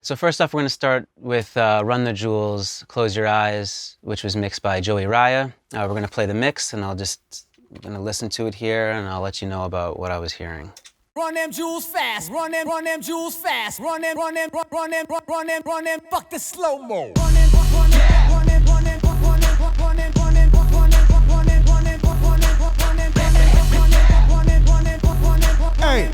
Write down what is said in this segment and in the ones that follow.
So first off, we're going to start with Run the Jewels, Close Your Eyes, which was mixed by Joey Raya. We're going to play the mix, and I'm going to listen to it here, and I'll let you know about what I was hearing. Run them jewels fast, run them jewels fast, run them, fuck the slow-mo. Hey.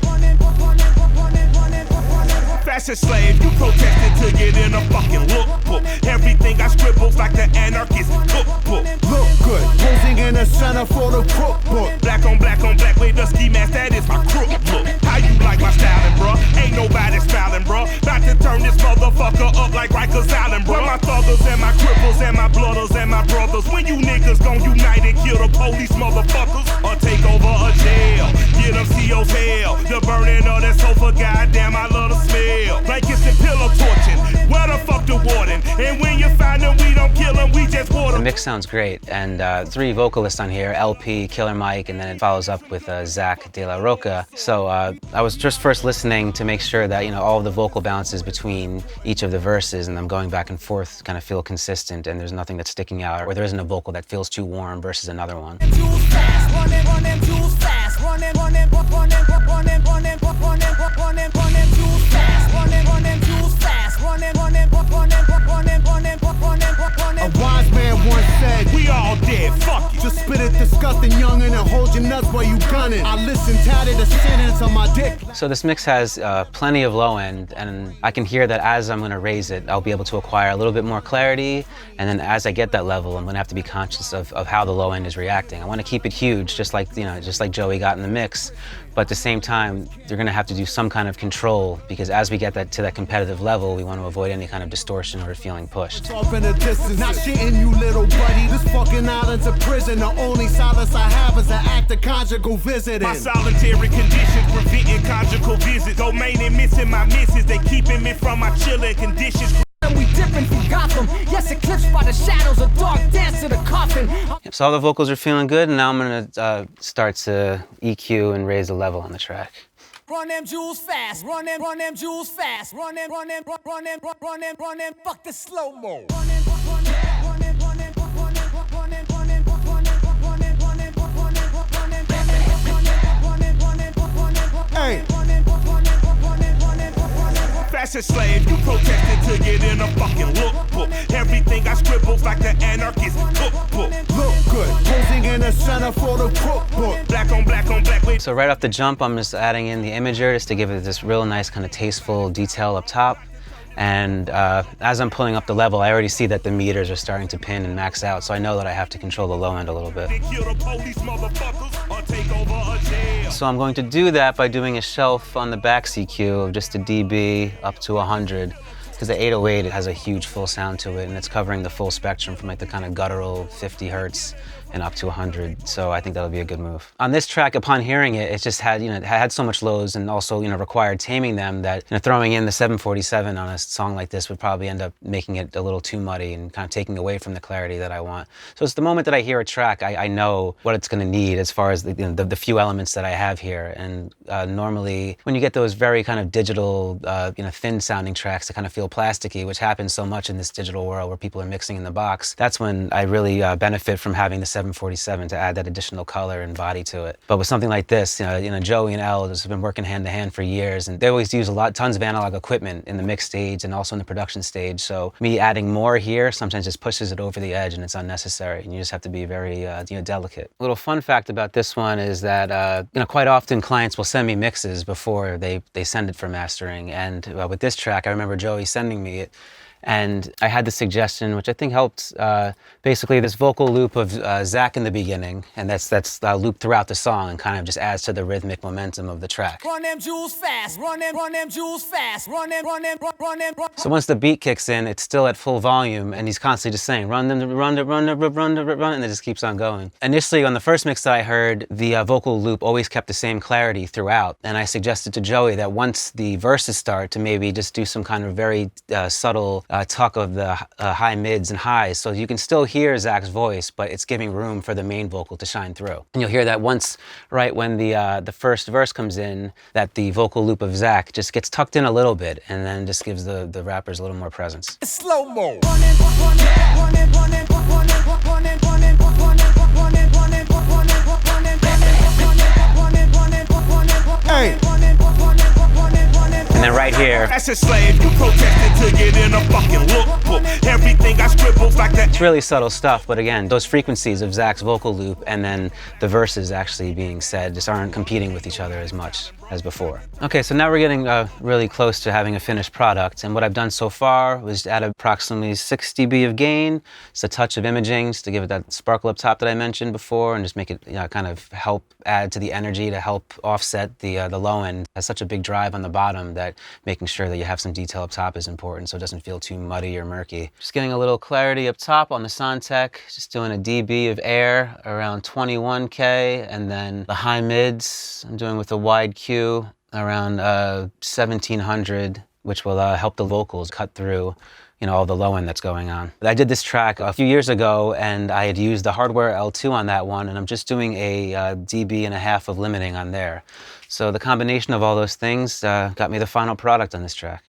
Fashion slave, you protested to get in a fucking lookbook. Everything I scribbled like the anarchist cookbook. Look good, posing in the center for the cookbook. Black on black with the ski mask, that is my crook look. How you like my styling, bruh? Ain't nobody smiling, bruh. About to turn this motherfucker up like Rikers Island, bruh. My thuggers and my cripples and my blooders and my brothers. When you niggas gon' unite and kill the police motherfuckers, or take over a jail, get them CO's hell. The burning of that sofa, goddamn, I love the smell. Blankets and pillow torching, where the fuck the warden? And when you find them, we don't kill them, we just water. The mix sounds great, and 3 vocalists on here, LP, Killer Mike, and then it follows up with Zach De La Roca. So I was just first listening to make sure that, you know, all of the vocal bounces between each of the verses and them going back and forth kind of feel consistent, and there's nothing that's sticking out, or there isn't a vocal that feels too warm versus another one. A wise man once said, we all dead, fuck it. Just spit it disgusting youngin' and hold your nuts while you gunning. I listen tatted the sentence on my dick. So this mix has plenty of low end, and I can hear that as I'm gonna raise it, I'll be able to acquire a little bit more clarity, and then as I get that level, I'm gonna have to be conscious of how the low end is reacting. I wanna keep it huge, just like Joey got in the mix, but at the same time, you're gonna have to do some kind of control, because as we get to that competitive level, we want to avoid any kind of distortion or feeling pushed. Off in the distance, not shitting you, little buddy. This fucking island's a prison. The only solace I have is an act of conjugal visiting. My solitary conditions preventing conjugal visits. Domain and missing my misses. They keeping me from my chilling conditions. We dipping from Gotham, yes, eclipsed by the shadows, a dark dance to the coffin. Yep, so all the vocals are feeling good, and now I'm gonna start to EQ and raise the level on the track. Run them jewels fast, run them jewels fast, run them, fuck the slow-mo. Hey. Fashion slave, you protested to get in a fucking lookbook. Everything I scribbled like the anarchist cookbook. Look good, posing in the center for the cookbook. Black on black with. So right off the jump, I'm just adding in the imager just to give it this real nice kind of tasteful detail up top. And as I'm pulling up the level, I already see that the meters are starting to pin and max out, so I know that I have to control the low end a little bit. So I'm going to do that by doing a shelf on the back CQ of just a dB up to 100, because the 808, it has a huge full sound to it, and it's covering the full spectrum from like the kind of guttural 50 hertz and up to 100, so I think that'll be a good move. On this track, upon hearing it, it just had, it had so much lows and also, required taming them that, throwing in the 747 on a song like this would probably end up making it a little too muddy and kind of taking away from the clarity that I want. So it's the moment that I hear a track, I know what it's gonna need as far as the few elements that I have here. And normally, when you get those very kind of digital, thin sounding tracks that kind of feel plasticky, which happens so much in this digital world where people are mixing in the box, that's when I really benefit from having the 747 to add that additional color and body to it. But with something like this, Joey and Elle have been working hand to hand for years, and they always use tons of analog equipment in the mix stage and also in the production stage. So me adding more here sometimes just pushes it over the edge and it's unnecessary, and you just have to be very delicate. A little fun fact about this one is that quite often clients will send me mixes before they send it for mastering, and with this track, I remember Joey sending me it. And I had the suggestion, which I think helped, basically this vocal loop of Zach in the beginning, and that's looped throughout the song and kind of just adds to the rhythmic momentum of the track. Run them jewels fast, run them jewels fast, run them. So once the beat kicks in, it's still at full volume, and he's constantly just saying, run, and it just keeps on going. Initially, on the first mix that I heard, the vocal loop always kept the same clarity throughout, and I suggested to Joey that once the verses start, to maybe just do some kind of very subtle tuck of the high mids and highs. So you can still hear Zach's voice, but it's giving room for the main vocal to shine through. And you'll hear that once, right when the first verse comes in, that the vocal loop of Zach just gets tucked in a little bit and then just gives the rappers a little more presence. Slow-mo. Hey. And then right here, As a slave, you protested to get in a fucking lookbook. Everything I scribbled like that. it's really subtle stuff, but again, those frequencies of Zach's vocal loop and then the verses actually being said just aren't competing with each other as much as before. Okay, so now we're getting really close to having a finished product, and what I've done so far was add approximately 6 dB of gain, just a touch of imaging just to give it that sparkle up top that I mentioned before, and just make it kind of help add to the energy to help offset the low end. It has such a big drive on the bottom that making sure that you have some detail up top is important so it doesn't feel too muddy or murky. Just getting a little clarity up top on the Soundtech, just doing a dB of air around 21K, and then the high mids I'm doing with a wide Q around 1700, which will help the vocals cut through all the low end that's going on. I did this track a few years ago and I had used the Hardware L2 on that one, and I'm just doing a dB and a half of limiting on there. So the combination of all those things got me the final product on this track.